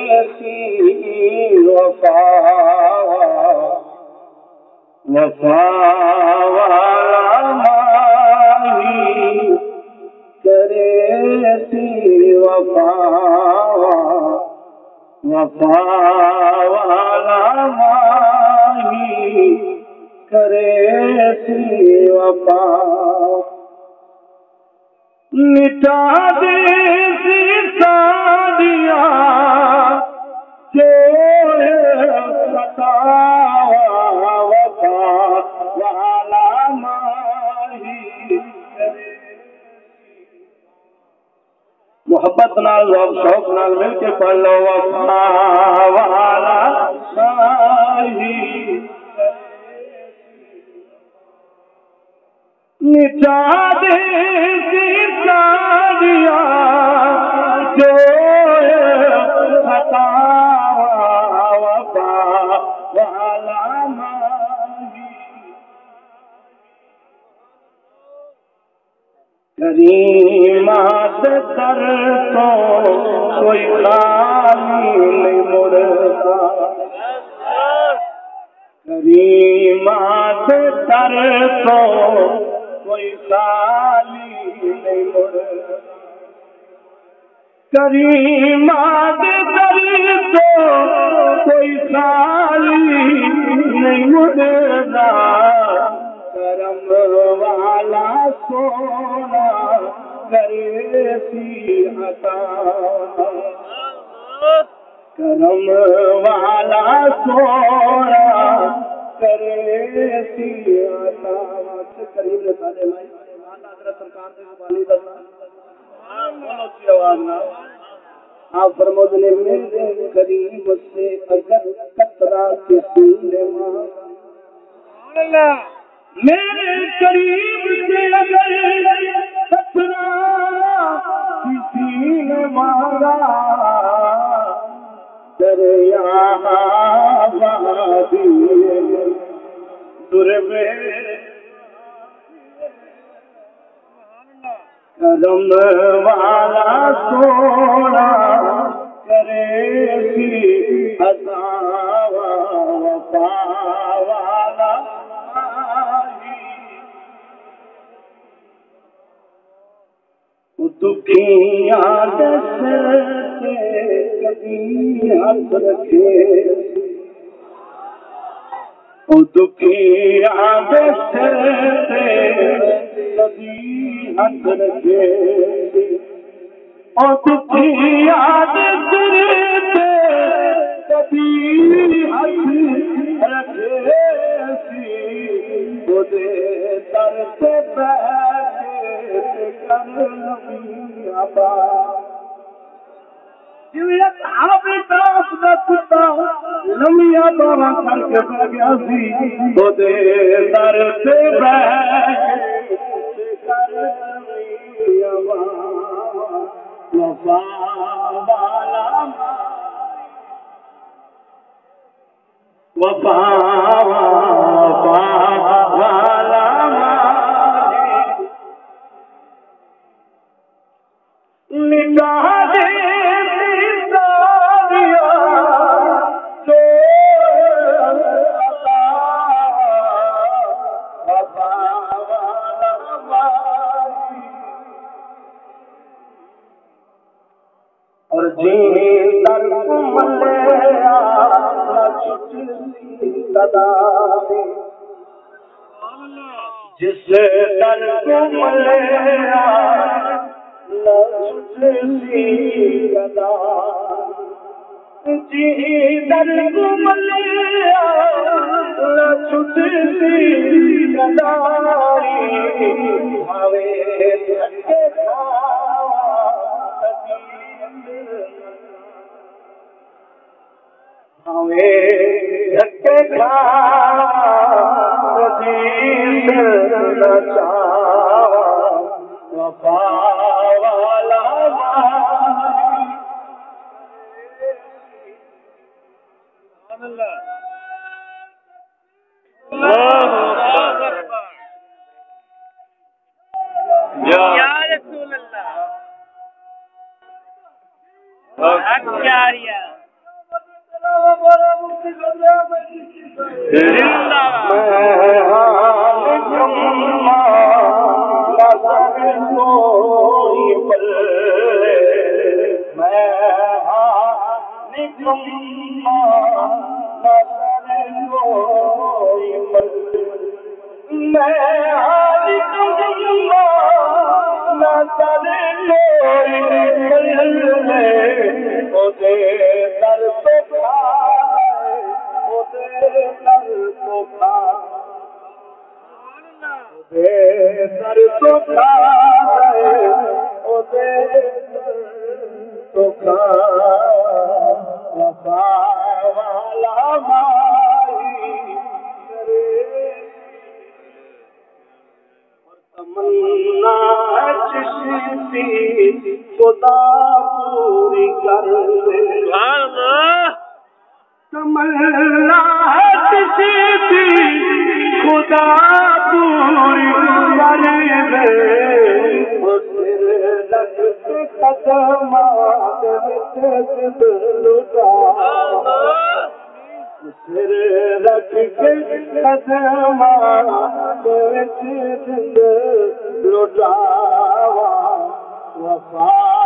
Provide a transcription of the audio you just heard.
करेसी वफा वफा वाला माही करेसी वफा वफा वाला माही करेसी वफा मिटा दे सादिया जो सतावा वफा वाला माही करे मोहब्बत नाल शौक नाल मिल के पढ़ लो वफा वाला माही मिटा दे सादिया जो सतावा वफा वाला माही करीमात कर तो कोई खाली नहीं मुड़ता करीमात कर तो कोई खाली नहीं मुड़ता करीमात कर तो कोई खाली नहीं मुड़ता करम वाला सोना करेसी अता करम वाला सोना करेसी अता करीब ने साले माई माता हजरत सरकार दे वाली दसा बोलो सी आवाज ना आप फरमाते ने मेरे करीब से अगर कतरा किसी ने मांगा मेरे करीब से अगर कतरा किसी ने मांगा दरिया वादी दुर्वे करम वाला सोना करेसी अता वफा वाला दुखिया से कभी हाथ रखे दुखिया से कभी हाथ रखे और दुखिया से कभी हाथ रखे खुदे दर से बैठे कर नबी लमिया बाबा करके बह गया सी खुदे दर से बैठे कर वफा वाला वफा वाला मिटा दे सादिया जो वफा वाला माही और जी दर मलया सदा जिस दर को मलया गदा जी दर को मलया गदारी हवे धक्के हवे धक्के वफा वाला या रसूल अल्लाह आचार्य खुदा पूरी कर दे तमन्ना किसी खुदा पूरी कर दे सिर लग के कदमात विच लुटा सिर लग के कदमात विच लुटावा वफा